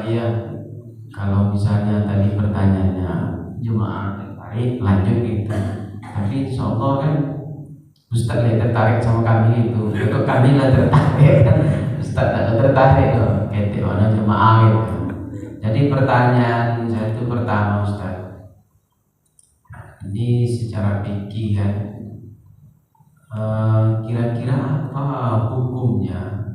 Iya, kalau misalnya tadi pertanyaannya jemaah tertarik lanjut gitu, tapi insya Allah kan Ustaz lah tertarik sama kami itu, kalau kami lah tertarik kan Ustaz lah tertarik loh, ketik mana jemaah gitu. Jadi pertanyaan saya itu pertama Ustaz, ini secara fikih kan, kira-kira apa hukumnya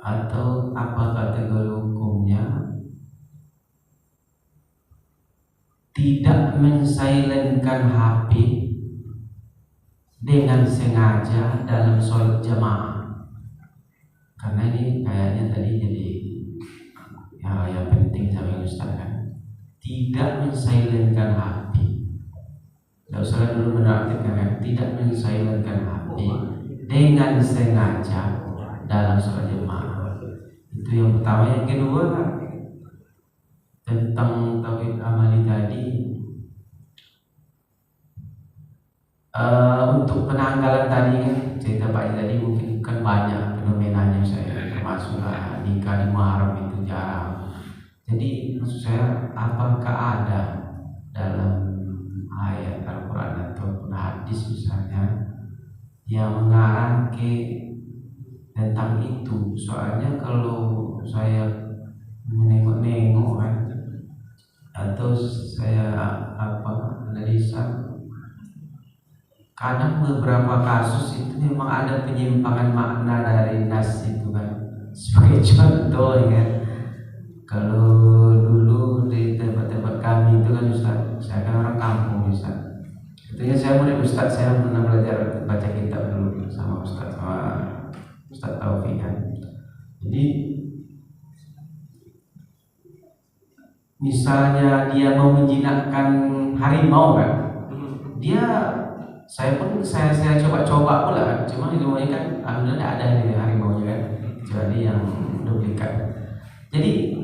atau apa kategori hukumnya tidak mensilentkan HP dengan sengaja dalam sholat jamaah? Karena ini kayaknya tadi jadi yang penting sama Ustaz kan, tidak mensilentkan HP. Tidak usah dulu menargetkan kan, tidak mensilentkan HP dengan sengaja dalam sholat jamaah. Itu yang pertama. Yang kedua tentang tauhid amali tadi, untuk penanggalan tadi kan cerita Pak tadi mungkin kan banyak fenomenanya saya, termasuk nikah di Muharram itu jarang. Jadi maksud saya, apakah ada dalam ayat Al-Quran atau hadis misalnya yang mengarah ke tentang itu? Soalnya kalau saya menengok-nengok kan, atau saya analisa, kadang beberapa kasus itu memang ada penyimpangan makna dari nas itu kan. Sebagai contoh ya, kalau dulu di tempat-tempat kami itu kan Ustaz, saya kan orang kampung Ustaz. Tentunya saya murid Ustaz, saya pernah belajar baca kitab dulu sama Ustaz Taufik kan. Jadi misalnya dia mau menjinakkan harimau kan, saya coba-coba pula kan, cuma harimaunya kan alhamdulillah tidak ada di harimaunya kan, kecuali yang duplikat. Jadi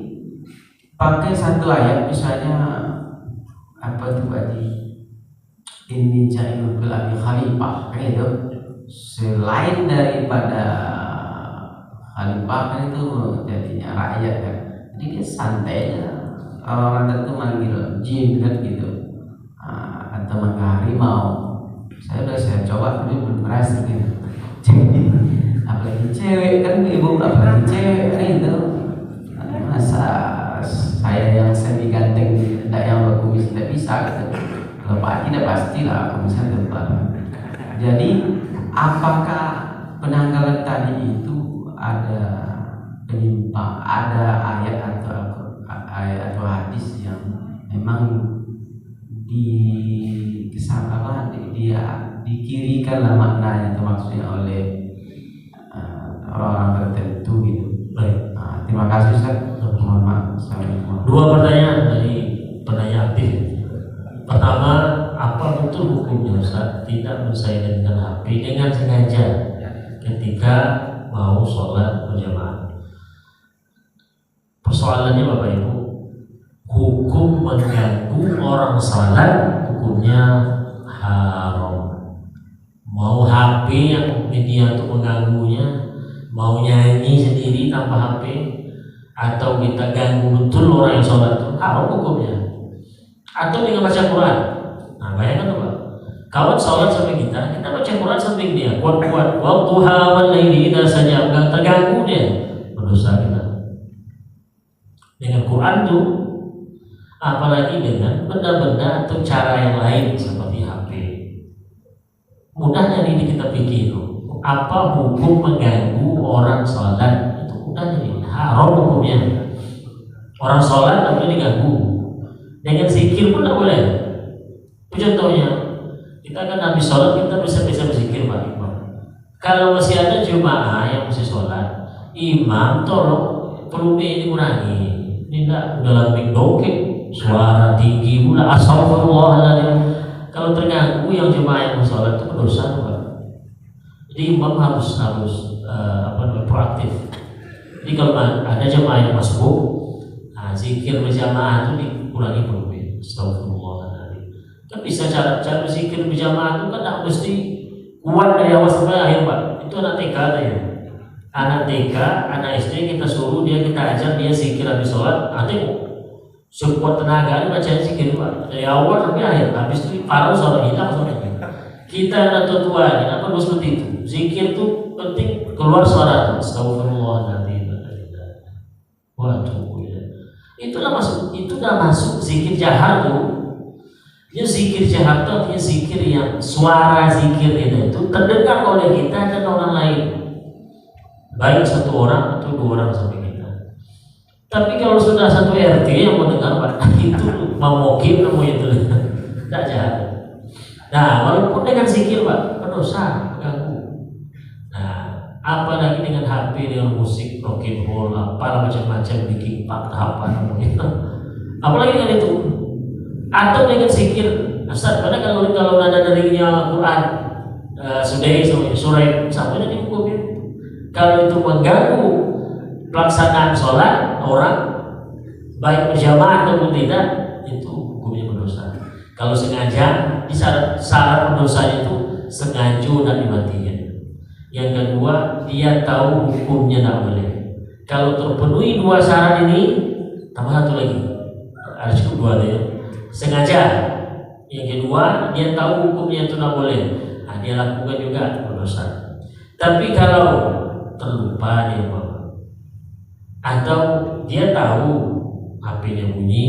pakai satu ayat misalnya apa itu tadi, ini ja'ilul fil ardi khalifah kan itu, selain daripada khalifah kan itu jadinya rakyat kan. Jadi dia santai aja, orang tertentu manggil jin kan gitu, atau manggil harimau. Saya coba tapi belum berhasil gitu. Jadi apalagi cewek kan, ibu apalagi cewek kan itu, masa saya yang semi ganteng tidak yang berkumis tidak bisa gitu. Kalau Pak tidak pastilah kumisnya tebal. Jadi apakah penanggalan tadi itu ada penyimpang, ada ayat atau hadis yang memang dikirikanlah maknanya itu maksudnya oleh orang-orang tertentu gitu. Baik. Terima kasih Ustaz. Mohon maaf. Assalamualaikum. Dua pertanyaan dari penanya aktif. Pertama, apa betul hukumnya Ustaz tidak mensilentkan HP dengan sengaja ketika mau sholat berjamaah? Persoalannya Bapak Ibu, hukum mengganggu orang sholat hukumnya haram. Mau HP yang media untuk mengganggunya, mau nyanyi sendiri tanpa HP, atau kita ganggu betul orang yang sholat itu haram hukumnya. Atau dengan baca Quran. Nah bayangkan Pak, kawan sholat sampai kita baca Quran samping dia, kuat-kuat. Wadduha wal laili idza saja, nggak terganggu dia, berdosa kita. Dengan Quran tuh, apalagi dengan benda-benda atau cara yang lain seperti HP. Mudahnya ini kita pikir, apa hukum mengganggu orang sholat? Itu mudahnya ini, haram hukumnya. Orang sholat tak boleh diganggu. Dengan zikir pun tak boleh. Contohnya, kita kan habis sholat kita bisa berzikir Pak Imam. Kalau masih ada jemaah yang masih sholat, imam tolong volume dikurangi. Ini tidak dalam dongeng, suara tinggi pula, astagfirullahaladzim. Kalau terganggu yang jemaah yang sholat itu berdosa Pak. Jadi imam harus proaktif. Jadi kalau ada jemaah yang masuk, zikir berjamaah itu dikurangi volume. Astagfirullahaladzim. Kan bisa cara zikir berjamaah itu kan tidak mesti kuat dari awal sampai akhir Pak. Itu anak TK ya. Anak TK, anak SD kita suruh dia, kita ajar dia zikir habis sholat, nanti sekuat tenaga ini bacanya zikir Pak dari awal sampai akhir. Habis itu paruh sholat hilang sholatnya. Kita anak tua kenapa harus seperti itu? Zikir itu penting, keluar suara astagfirullahaladzim. Waduh ya. Itulah masuk zikir jahar tuh. Ya zikir jahar itu artinya zikir yang suara zikir itu terdengar oleh kita dan orang lain, baik satu orang atau dua orang sampai kita. Tapi kalau sudah satu RT yang mendengar Pak, itu memokim kamu itu tidak jahat. Nah walaupun dengan zikir Pak berdosa, mengganggu. Nah apalagi dengan HP, dengan musik, rock and roll, apalah macam-macam, bikin pak apa namanya. Apalagi dengan itu. Atau dengan zikir Ustaz, pada kalau nada darinya Quran surai sampai nanti hukum. Kalau itu mengganggu pelaksanaan sholat orang baik berjamaah ataupun tidak, itu hukumnya berdosa. Kalau sengaja, syarat berdosa itu sengaja dan dimatikan. Yang kedua, dia tahu hukumnya tidak boleh. Kalau terpenuhi dua syarat ini, tambah satu lagi, harus kedua dia. Sengaja. Yang kedua, dia tahu hukumnya itu tidak boleh. Nah, dia lakukan juga berdosa. Tapi kalau terlupa dia atau dia tahu HP-nya bunyi,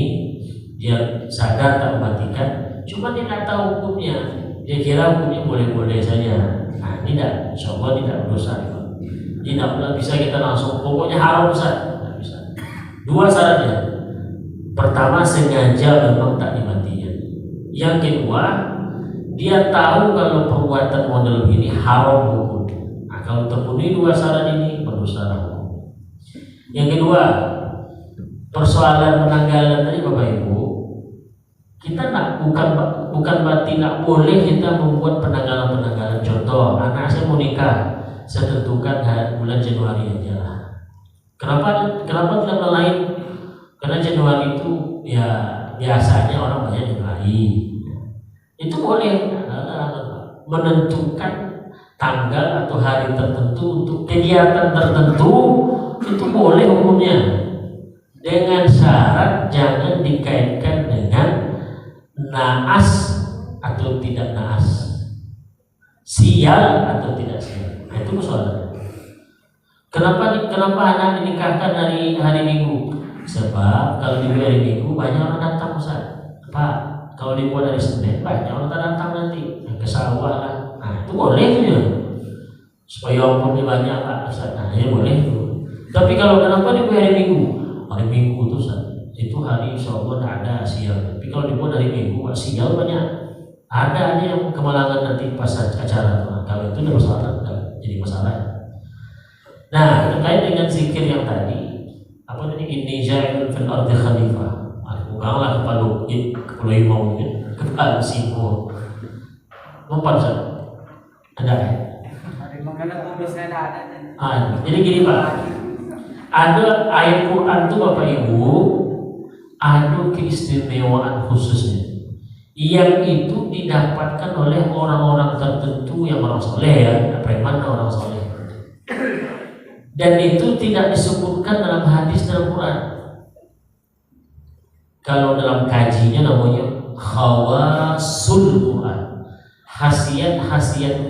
dia sadar tak mematikan, cuma dia tidak tahu hukumnya. Dia kira hukumnya boleh-boleh saja. Nah, tidak, insya Allah tidak berdosa. Tidak bisa kita langsung pokoknya haram Ustaz. Tidak bisa. Dua syaratnya. Pertama, sengaja memang tak dimatikan. Yang kedua, dia tahu kalau perbuatan model ini haram hukum. Nah, kalau terpenuhi dua syarat ini berdosa hukum. Yang kedua, persoalan penanggalan tadi Bapak Ibu, kita bukan berarti tidak boleh kita membuat penanggalan. Contoh, anak saya mau nikah, saya tentukan bulan Januari aja lah. Kenapa tidak lain? Karena Januari itu ya biasanya orang banyak Januari. Itu boleh menentukan tanggal atau hari tertentu untuk kegiatan tertentu, itu boleh hukumnya. Dengan syarat jangan dikaitkan dengan naas atau tidak naas, sial atau tidak sial. Nah, itu persoalannya. Kenapa anak dinikahkan dari hari Minggu? Sebab kalau di hari Minggu banyak orang datang Ustaz. Pak, kalau dibuat dari Senin banyak orang datang nanti ke sawah lah. Nah itu boleh juga. Supaya umurnya banyak Pak Ustaz. Nah ini boleh itu. Tapi kalau kenapa dibuat hari Minggu? Hari Minggu itu Ustaz, itu hari insya Allah tidak ada sial. Tapi kalau dibuat dari Minggu sial banyak. Ada yang kemalangan nanti pas acara. Nah, kalau itu tidak masalah, jadi masalah. Nah terkait dengan zikir yang tadi, apa tadi, inni ja'ilun fil ardi khalifah. Peganglah kepala imam kepala singko. Mempan Ustaz. Ada. Jadi gini Pak. Ada ayat Quran itu Bapak Ibu, ada keistimewaan khususnya. Yang itu didapatkan oleh orang-orang tertentu yang orang soleh ya, preman orang soleh. Dan itu tidak disebutkan dalam hadis dalam Quran. Kalau dalam kajinya namanya khawasul Quran, khasiat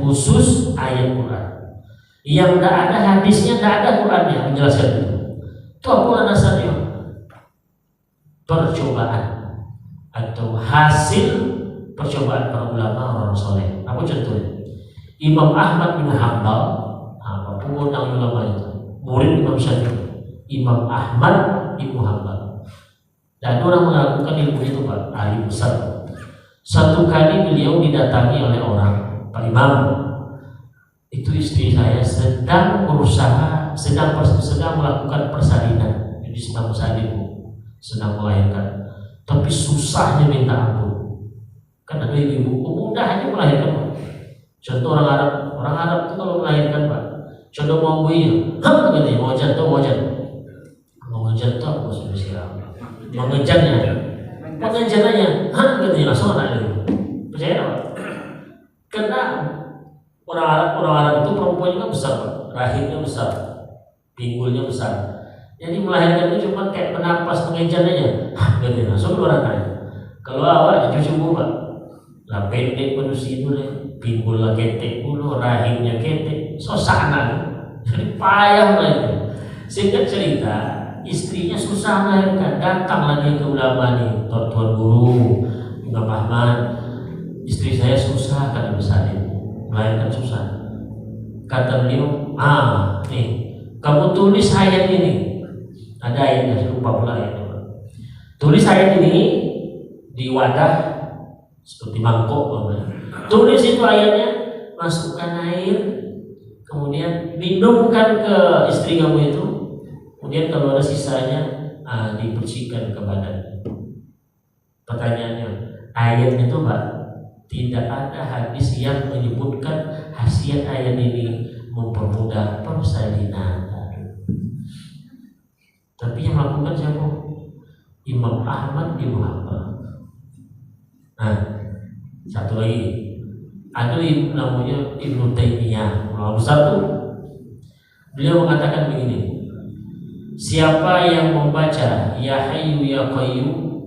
khusus ayat Quran. Yang tidak ada hadisnya, tidak ada Qurannya menjelaskan itu. Itu apa dasarnya? Percobaan atau hasil percobaan para ulama orang soleh. Apa contohnya? Imam Ahmad bin Hanbal, apapun yang ulama itu, murid Imam Syafi'i, Imam Ahmad bin Hanbal. Dan orang melakukan ilmu itu Pak, ahli besar. Satu kali beliau didatangi oleh orang, Pak Imam, itu istri saya sedang berusaha, sedang melakukan persalinan, jadi sedang bersalin, sedang melahirkan, tapi susahnya minta ampun. Kan ada ibu mudah aja melahirkan. Contoh orang Arab itu kalau melahirkan Pak, contoh mau buinya, katanya mau jatuh, apa spesial? Mengejarnya, katanya langsung anak itu. Percaya Pak? Karena orang Arab itu perempuannya kan besar Pak, rahimnya besar. pinggulnya besar. Jadi melahirkan itu cuma kayak penapas pengejan aja, gitu langsung keluar anak. Kalau awak cucu buka, lah pendek manusia dulu, pinggul lah ketek dulu, rahimnya ketek, sosana, jadi payah lagi. Singkat cerita, istrinya susah melahirkan, datanglah dia ke ulama nih, tuan guru, Imam Ahmad, istri saya susah kata besarin, melahirkan susah. Kata beliau, nih, kamu tulis ayat ini. Ada ayatnya, saya lupa pula ayatnya. Tulis ayat ini di wadah seperti mangkok. Tulis itu ayatnya, masukkan air, kemudian minumkan ke istri kamu itu. Kemudian kalau ada sisanya, dibersihkan ke badan. Pertanyaannya, ayat itu Pak, tidak ada hadis yang menyebutkan khasiat ayat ini mempermudah persalinan. Tapi yang melakukan siapa? Imam Ahmad bin Hanbal. Nah, satu lagi, ada namanya Ibnu Taimiyah, ulama besar tuh. Beliau mengatakan begini, siapa yang membaca Ya Hayyu Ya Qayyum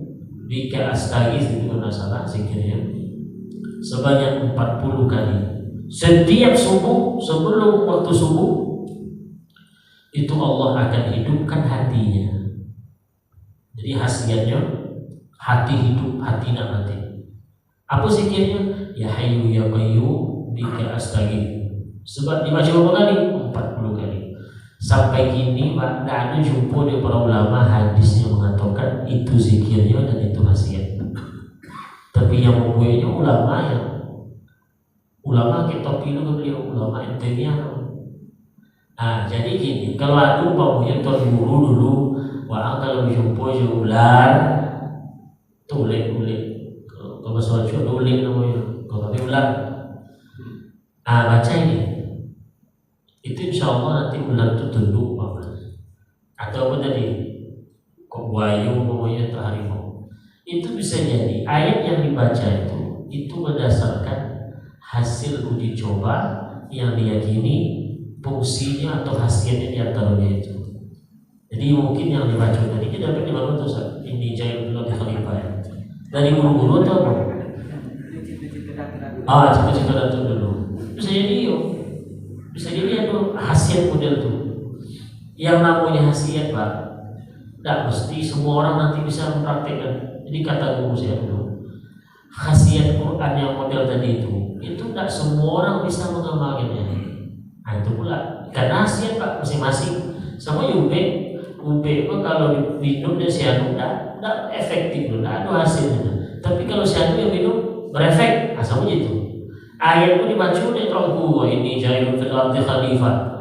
bika astaghis, itu benar salah zikirnya, sebanyak 40 kali setiap subuh, sebelum waktu subuh, itu Allah akan hidupkan hatinya. Jadi khasiatnya hati hidup, hati nak mati. Apa zikirnya? Ya Hayyu Ya Qayyum bika astaghis. Sebab dibaca berapa kali? 40 kali. Sampai kini Pak, tidak ada jumpa di para ulama hadis yang mengatakan itu zikirnya dan itu khasiat. Tapi yang membuatnya ulama kita pilih beliau, ulama intinya. Nah, jadi gini, kalau aku umpamanya tuan guru dulu, wah kalau jumpa ular, tulik. Kalau bahasa Jawa tulik namanya, kalau pakai ular. Nah, baca ini. Itu insya Allah nanti ular itu tunduk Pak. Atau apa tadi? Kok buayu umpamanya atau harimau. Itu bisa jadi ayat yang dibaca itu berdasarkan hasil uji coba yang diyakini fungsinya atau khasiatnya di antaranya itu. Jadi mungkin yang dibaca tadi kita dapat di mana tuh ini Jail bin Abi Khalifah dari guru-guru atau apa? Cita-cita datuk dulu. Bisa jadi itu khasiat model tuh. Yang namanya khasiat Pak, tidak mesti semua orang nanti bisa mempraktekkan. Jadi kata guru saya dulu, khasiat Quran yang model tadi itu tidak semua orang bisa mengamalkannya. Nah itu pula karena khasiat Pak masing-masing. Sama UB Pak kalau minum dia sianu tidak efektif, tidak ada hasilnya. Tapi kalau sianu yang minum berefek, sama itu. Ayat itu dibaca dia tahu ini Jailun fil ardi khalifah.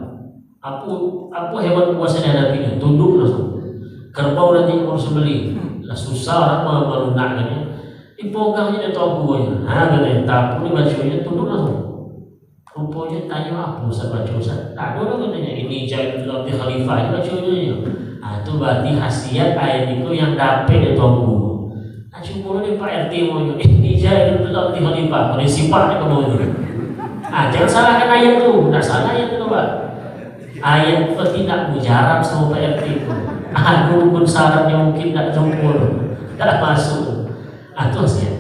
Apa hewan kuasa dihadapinya? Tunduk langsung. Kerbau nanti mau sembelih, lah susah orang melunakkannya. Dipogangnya dia tahu buahnya. Katanya tapu dibacanya tunduk langsung. Rupanya tanya apa Ustaz baca Ustaz? Tak ada orang katanya ini Jailun fil ardi khalifah itu bacanya. Itu berarti khasiat ayat itu yang dapat dia tahu. Cuma ni Pak RT mau ini Jailun fil ardi khalifah, prinsipnya kamu itu. Jangan salahkan ayat tu, tak salah ayat tu Pak. Ayat itu tidak mujarab sama Pak RT itu. Rukun syaratnya mungkin tak jempol, tak masuk. Itu khasiat.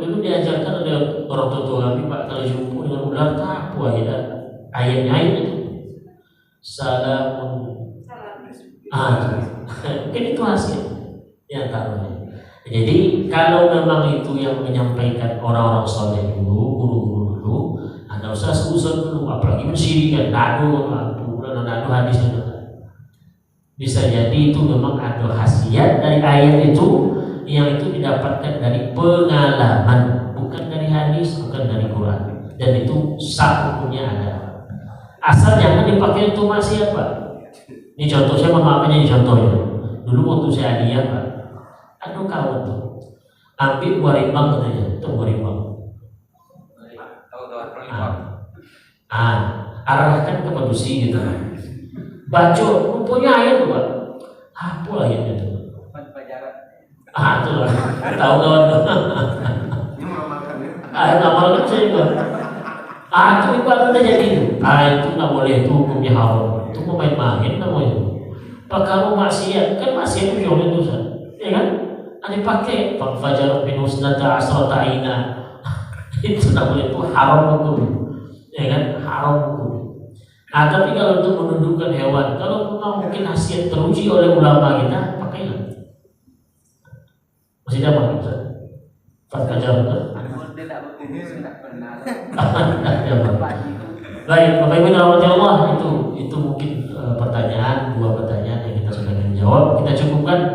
Dulu diajarkan oleh orang tua kami Pak, kalau jumpa dengan ular tak apa ayatnya itu. Salamun. Mungkin itu khasiat di antaranya. Jadi kalau memang itu yang menyampaikan orang-orang soleh dulu, guru-guru dulu, anda usah sebut dulu, apalagi mensyirikan, nado hadisnya. Bisa jadi itu memang ada khasiat dari ayat itu yang itu didapatkan dari pengalaman, bukan dari hadis, bukan dari Quran, dan itu sah hukumnya ada. Asal jangan dipakai untuk maksiat Pak. Ini contoh saya memaafkan ini contohnya. Dulu waktu saya hadiah Pak, aduh kawan tuh ambil buah rimbang katanya, itu buah rimbang. Arahkan ke manusia gitu. Baca, rupanya ayat tuh Pak. Apa ayatnya tuh? Itu lah. Tahu kawan tuh. Ngamalkan saya juga. Itu ibadah jadi. Itu nggak boleh, itu hukumnya haram. itu mau main-main namanya. Perkara maksiat kan maksiat itu oleh dosa, ya kan? Ada pakai fajar minus nata asrota aina itu namanya itu haram hukum, ya kan? Haram hukum. Nah, tapi kalau untuk menundukkan hewan, kalau memang mungkin nasihat teruji oleh ulama kita, pakailah. Masih dapat Ustaz? Fajar betul. Baik, Bapak Ibu rahmati Allah, itu mungkin pertanyaan, dua pertanyaan yang kita sudah menjawab. Kita cukupkan